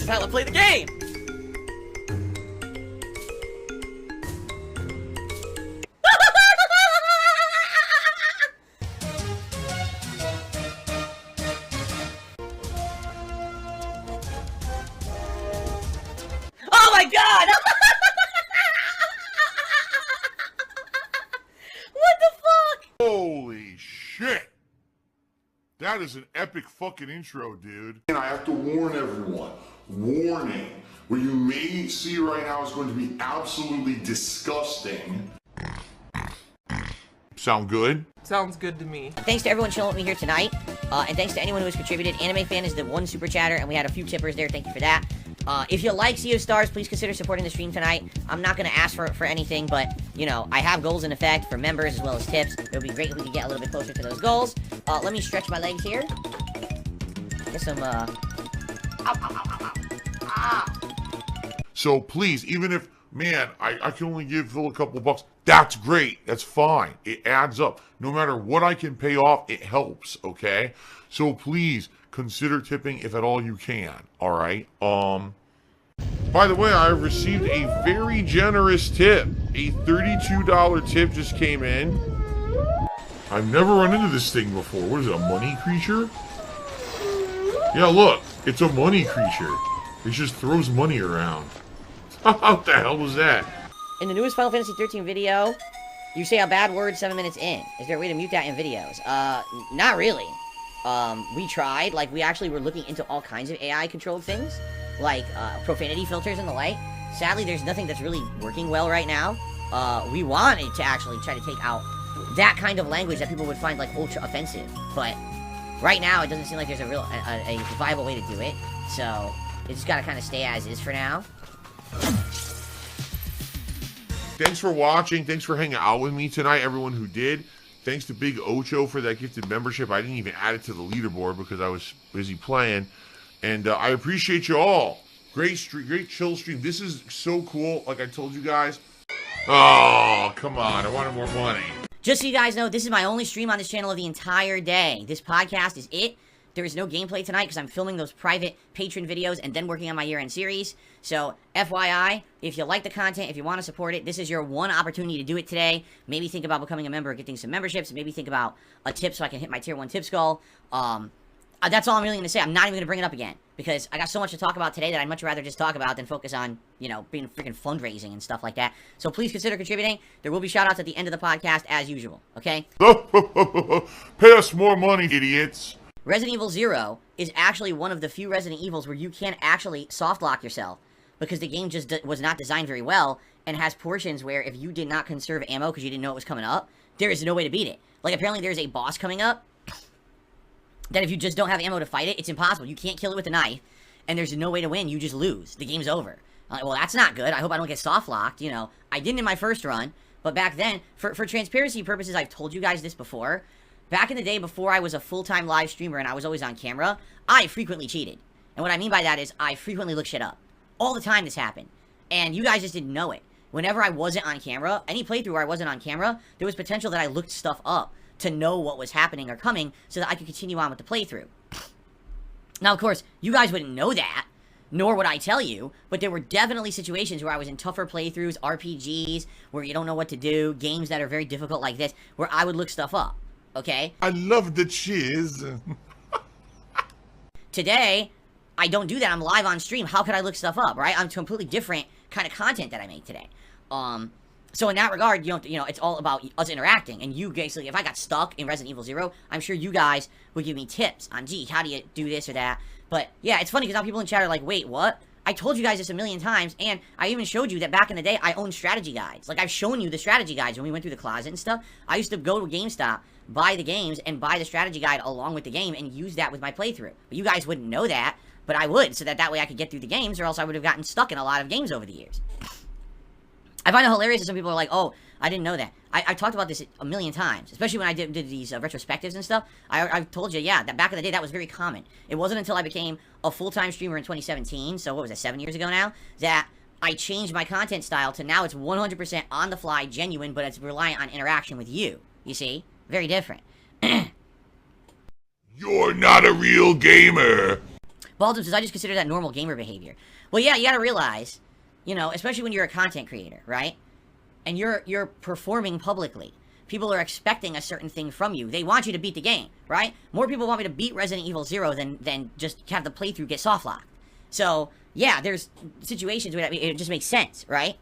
is how I play the game! Oh my god! What the fuck? Holy shit! That is an epic fucking intro, dude. And I have to warn everyone. Warning. What you may see right now is going to be absolutely disgusting. Sound good? Sounds good to me. Thanks to everyone chilling with me here tonight, and thanks to anyone who has contributed. Anime Fan is the one super chatter, and we had a few tippers there. Thank you for that. If you like Sea of Stars, please consider supporting the stream tonight. I'm not going to ask for anything, but, you know, I have goals in effect for members as well as tips. It would be great if we could get a little bit closer to those goals. Let me stretch my legs here. Get some, ow, ow, ow, ow, ow. Ah. So please, even if, man, I can only give Phil a couple bucks, that's great. That's fine. It adds up. No matter what I can pay off, it helps, okay? So please, consider tipping if at all you can, alright? By the way, I received a very generous tip. A $32 tip just came in. I've never run into this thing before. What is it, a money creature? Yeah, look, it's a money creature. It just throws money around. What the hell was that? In the newest Final Fantasy 13 video, you say a bad word 7 minutes in. Is there a way to mute that in videos? Not really. We tried. Like, we actually were looking into all kinds of AI-controlled things, like, profanity filters and the like. Sadly, there's nothing that's really working well right now. We wanted to actually try to take out that kind of language that people would find, like, ultra-offensive. But right now, it doesn't seem like there's a real, a viable way to do it. So, it's just gotta kind of stay as is for now. Thanks for watching. Thanks for hanging out with me tonight, everyone who did. Thanks to Big Ocho for that gifted membership. I didn't even add it to the leaderboard because I was busy playing. And I appreciate you all. Great chill stream. This is so cool. Like I told you guys. Oh, come on. I wanted more money. Just so you guys know, this is my only stream on this channel of the entire day. This podcast is it. There is no gameplay tonight because I'm filming those private patron videos and then working on my year-end series. So, FYI, if you like the content, if you want to support it, this is your one opportunity to do it today. Maybe think about becoming a member or getting some memberships. Maybe think about a tip so I can hit my tier 1 tip skull. That's all I'm really going to say. I'm not even going to bring it up again because I got so much to talk about today that I'd much rather just talk about than focus on, you know, being freaking fundraising and stuff like that. So please consider contributing. There will be shout-outs at the end of the podcast as usual, okay? Pay us more money, idiots. Resident Evil 0 is actually one of the few Resident Evils where you can't actually soft lock yourself because the game just was not designed very well and has portions where if you did not conserve ammo because you didn't know it was coming up, there is no way to beat it. Like, apparently there's a boss coming up that if you just don't have ammo to fight it, it's impossible. You can't kill it with a knife, and there's no way to win. You just lose. The game's over. I'm like, well, that's not good. I hope I don't get soft locked. You know, I didn't in my first run, but back then, for transparency purposes, I've told you guys this before. Back in the day, before I was a full-time live streamer and I was always on camera, I frequently cheated. And what I mean by that is I frequently looked shit up. All the time this happened. And you guys just didn't know it. Whenever I wasn't on camera, any playthrough where I wasn't on camera, there was potential that I looked stuff up to know what was happening or coming so that I could continue on with the playthrough. Now, of course, you guys wouldn't know that, nor would I tell you, but there were definitely situations where I was in tougher playthroughs, RPGs, where you don't know what to do, games that are very difficult like this, where I would look stuff up. Okay? I love the cheese. Today, I don't do that. I'm live on stream. How could I look stuff up, right? I'm completely different kind of content that I make today. So in that regard, you know, it's all about us interacting. And you basically, if I got stuck in Resident Evil 0, I'm sure you guys would give me tips on, gee, how do you do this or that? But yeah, it's funny because now people in chat are like, wait, what? I told you guys this a million times, and I even showed you that back in the day, I owned strategy guides. Like, I've shown you the strategy guides when we went through the closet and stuff. I used to go to GameStop, buy the games, and buy the strategy guide along with the game, and use that with my playthrough. But you guys wouldn't know that, but I would, so that way I could get through the games, or else I would have gotten stuck in a lot of games over the years. I find it hilarious that some people are like, oh, I didn't know that. I talked about this a million times, especially when I did these retrospectives and stuff. I've told you, yeah, that back in the day, that was very common. It wasn't until I became a full-time streamer in 2017, so what was that, 7 years ago now, that I changed my content style to now it's 100% on the fly, genuine, but it's reliant on interaction with you. You see? Very different. You're not a real gamer. Baldwin says, I just consider that normal gamer behavior. Well, yeah, you gotta realize, you know, especially when you're a content creator, right? And you're performing publicly. People are expecting a certain thing from you. They want you to beat the game, right? More people want me to beat Resident Evil 0 than just have the playthrough get soft locked. So, yeah, there's situations where it just makes sense, right?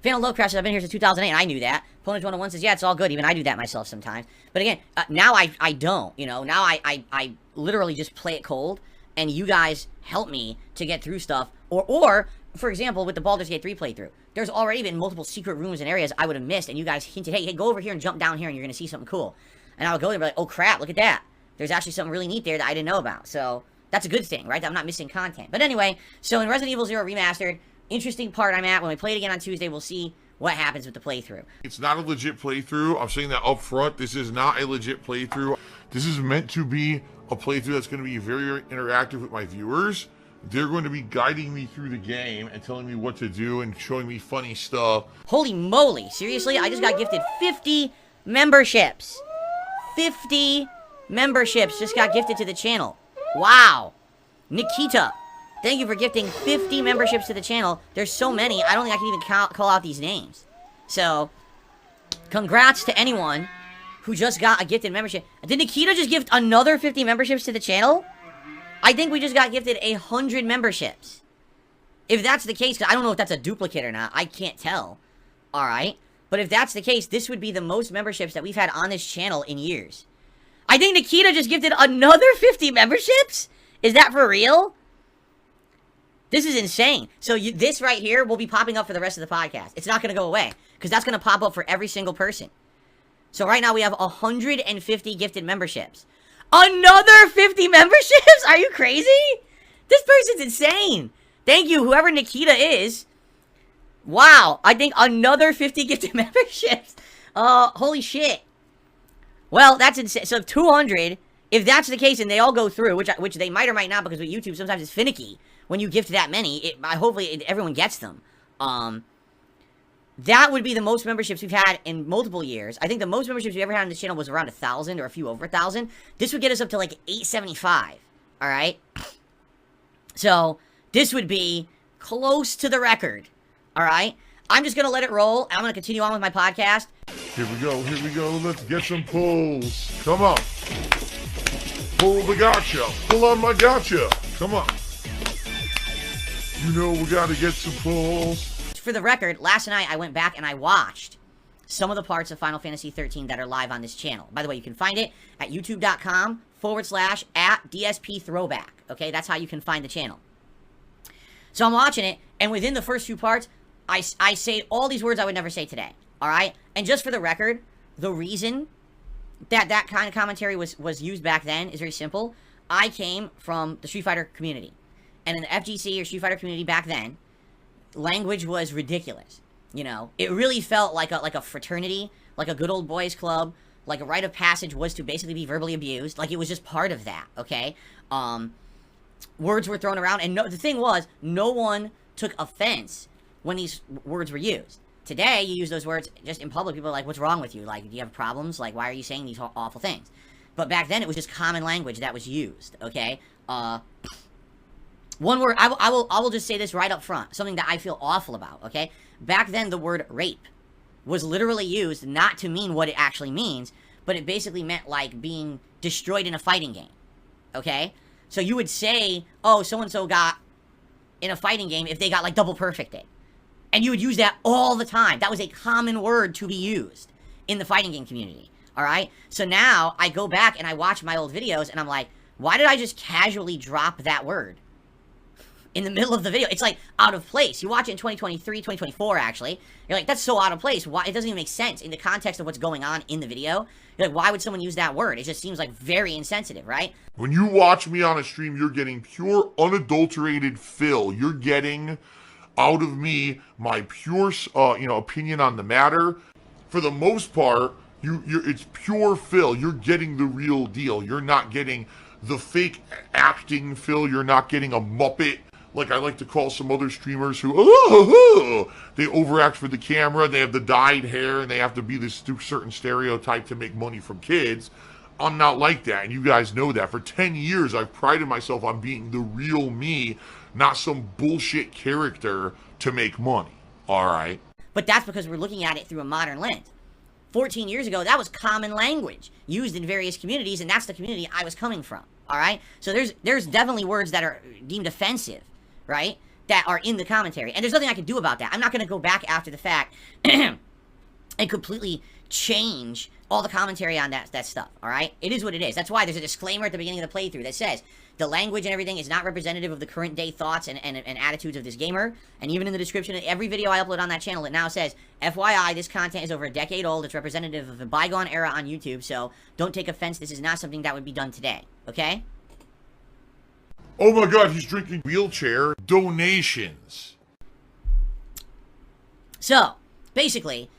Fan of Low Crash says, I've been here since 2008, and I knew that. Opponent 101 says, yeah, it's all good. Even I do that myself sometimes. But again, now I don't, you know. Now I literally just play it cold, and you guys help me to get through stuff. Or for example, with the Baldur's Gate 3 playthrough, there's already been multiple secret rooms and areas I would have missed, and you guys hinted, hey, go over here and jump down here, and you're going to see something cool. And I would go there and be like, oh, crap, look at that. There's actually something really neat there that I didn't know about. So that's a good thing, right? That I'm not missing content. But anyway, so in Resident Evil 0 Remastered, interesting part I'm at. When we play it again on Tuesday, we'll see what happens with the playthrough. It's not a legit playthrough. I'm saying that up front. This is not a legit playthrough. This is meant to be a playthrough that's going to be very, very interactive with my viewers. They're going to be guiding me through the game and telling me what to do and showing me funny stuff. Holy moly, seriously? I just got gifted 50 memberships. 50 memberships just got gifted to the channel. Wow. Nikita, thank you for gifting 50 memberships to the channel. There's so many, I don't think I can even call out these names. So, congrats to anyone who just got a gifted membership. Did Nikita just gift another 50 memberships to the channel? I think we just got gifted 100 memberships. If that's the case, because I don't know if that's a duplicate or not. I can't tell. Alright? But if that's the case, this would be the most memberships that we've had on this channel in years. I think Nikita just gifted another 50 memberships? Is that for real? This is insane. So this right here will be popping up for the rest of the podcast. It's not going to go away. Because that's going to pop up for every single person. So right now we have 150 gifted memberships. Another 50 memberships? Are you crazy? This person's insane. Thank you, whoever Nikita is. Wow, I think another 50 gifted memberships. Holy shit. Well, that's insane. So 200, if that's the case and they all go through, which they might or might not, because with YouTube sometimes it's finicky when you gift that many. Hopefully everyone gets them. That would be the most memberships we've had in multiple years. I think the most memberships we ever had on this channel was around 1,000 or a few over 1,000. This would get us up to like 875. All right. So this would be close to the record. All right. I'm just going to let it roll. I'm going to continue on with my podcast. Here we go. Here we go. Let's get some pulls. Come on. Pull the gotcha. Pull on my gotcha. Come on. You know we got to get some pulls. For the record, last night I went back and I watched some of the parts of Final Fantasy 13 that are live on this channel. By the way, you can find it at youtube.com/@DsP throwback. Okay, that's how you can find the channel. So I'm watching it, and within the first few parts, I say all these words I would never say today. All right? And just for the record, the reason that kind of commentary was used back then is very simple. I came from the Street Fighter community. And in the FGC or Street Fighter community back then, language was ridiculous. You know, it really felt like a fraternity, like a good old boys club, like a rite of passage was to basically be verbally abused. Like it was just part of that, okay? Words were thrown around, and the thing was, no one took offense when these words were used. Today, you use those words just in public, people are like, what's wrong with you? Like, do you have problems? Like, why are you saying these awful things? But back then, it was just common language that was used, okay? One word, I will just say this right up front, something that I feel awful about, okay? Back then, the word rape was literally used not to mean what it actually means, but it basically meant, like, being destroyed in a fighting game, okay? So you would say, oh, so-and-so got in a fighting game if they got, like, double perfected. And you would use that all the time. That was a common word to be used in the fighting game community, all right? So now, I go back and I watch my old videos, and I'm like, why did I just casually drop that word in the middle of the video? It's like out of place. You watch it in 2023, 2024 actually. You're like, that's so out of place. Why? It doesn't even make sense in the context of what's going on in the video. You're like, why would someone use that word? It just seems like very insensitive, right? When you watch me on a stream, you're getting pure, unadulterated fill. You're getting out of me my pure, opinion on the matter. For the most part, it's pure fill. You're getting the real deal. You're not getting the fake acting fill. You're not getting a Muppet, like I like to call some other streamers who, they overact for the camera, they have the dyed hair, and they have to be this certain stereotype to make money from kids. I'm not like that, and you guys know that. For 10 years, I've prided myself on being the real me, not some bullshit character to make money. Alright? But that's because we're looking at it through a modern lens. 14 years ago, that was common language used in various communities, and that's the community I was coming from. Alright? So there's definitely words that are deemed offensive, right? That are in the commentary. And there's nothing I can do about that. I'm not going to go back after the fact and completely change all the commentary on that stuff, alright? It is what it is. That's why there's a disclaimer at the beginning of the playthrough that says the language and everything is not representative of the current day thoughts and attitudes of this gamer. And even in the description of every video I upload on that channel, it now says, FYI, this content is over a decade old. It's representative of a bygone era on YouTube, so don't take offense. This is not something that would be done today, okay? Oh my god, he's drinking wheelchair donations. So, basically,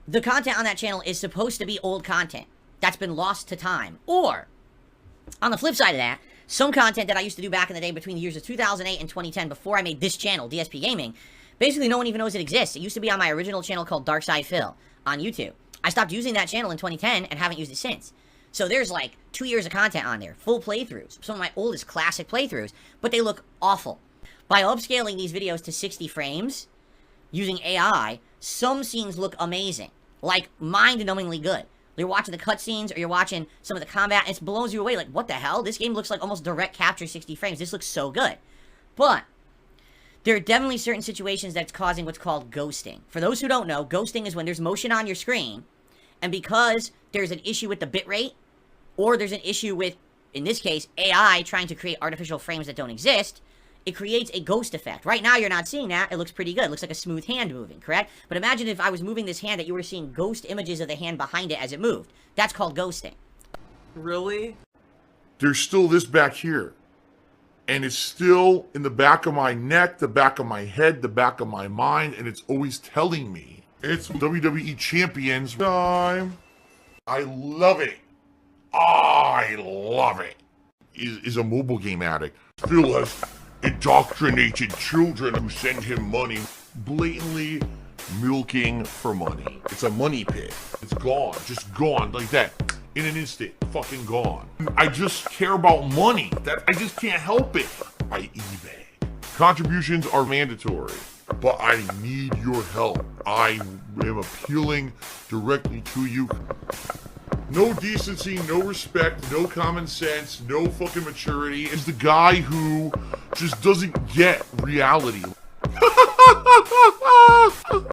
the content on that channel is supposed to be old content that's been lost to time. Or, on the flip side of that, some content that I used to do back in the day between the years of 2008 and 2010 before I made this channel, DsP Gaming, basically no one even knows it exists. It used to be on my original channel called darksydephil on YouTube. I stopped using that channel in 2010 and haven't used it since. So there's like 2 years of content on there, full playthroughs, some of my oldest classic playthroughs, but they look awful. By upscaling these videos to 60 frames, using AI, some scenes look amazing, like mind-numbingly good. You're watching the cutscenes or you're watching some of the combat, and it blows you away, like, what the hell? This game looks like almost direct capture 60 frames. This looks so good. But there are definitely certain situations that's causing what's called ghosting. For those who don't know, ghosting is when there's motion on your screen, and because there's an issue with the bitrate, or there's an issue with, in this case, AI trying to create artificial frames that don't exist, it creates a ghost effect. Right now, you're not seeing that. It looks pretty good. It looks like a smooth hand moving, correct? But imagine if I was moving this hand that you were seeing ghost images of the hand behind it as it moved. That's called ghosting. Really? There's still this back here. And it's still in the back of my neck, the back of my head, the back of my mind, and it's always telling me. It's WWE Champions time. I love it. I love it. Is a mobile game addict. Phil has indoctrinated children who send him money, blatantly milking for money. It's a money pit. It's gone, just gone like that. In an instant, fucking gone. I just care about money. That I just can't help it. By eBay. Contributions are mandatory, but I need your help. I am appealing directly to you. No decency, no respect, no common sense, no fucking maturity. Is the guy who just doesn't get reality.